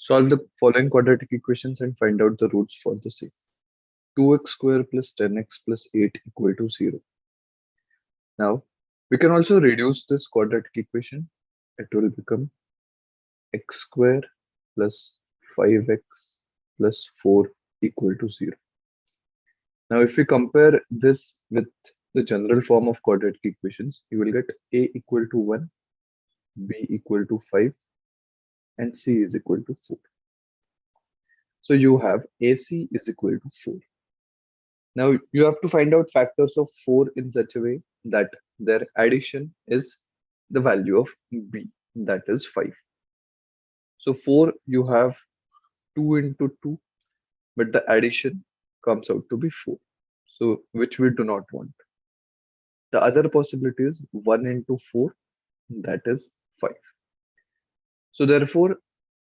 Solve the following quadratic equations and find out the roots for the same. 2x square plus 10x plus 8 equal to 0. Now, we can also reduce this quadratic equation. It will become x square plus 5x plus 4 equal to 0. Now, if we compare this with the general form of quadratic equations, you will get a equal to 1, b equal to 5, and c is equal to 4. So you have ac is equal to 4. Now you have to find out factors of 4 in such a way that their addition is the value of b, that is 5. So 4 you have 2 into 2, but the addition comes out to be 4. So which we do not want. The other possibility is 1 into 4, that is 5. So therefore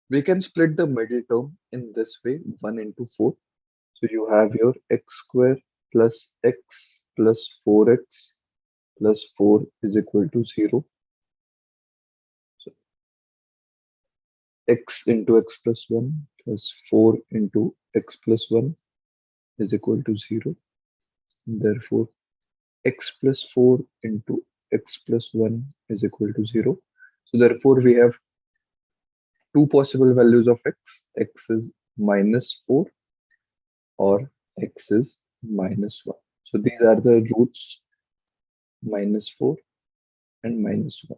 we can split the middle term in this way, 1 into 4. So you have your x square plus x plus 4x plus 4 is equal to 0. So x into x plus 1 plus 4 into x plus 1 is equal to 0. Therefore, x plus 4 into x plus 1 is equal to 0. So therefore, we have two possible values of x. X is minus 4 or x is minus 1. So these are the roots minus 4 and minus 1.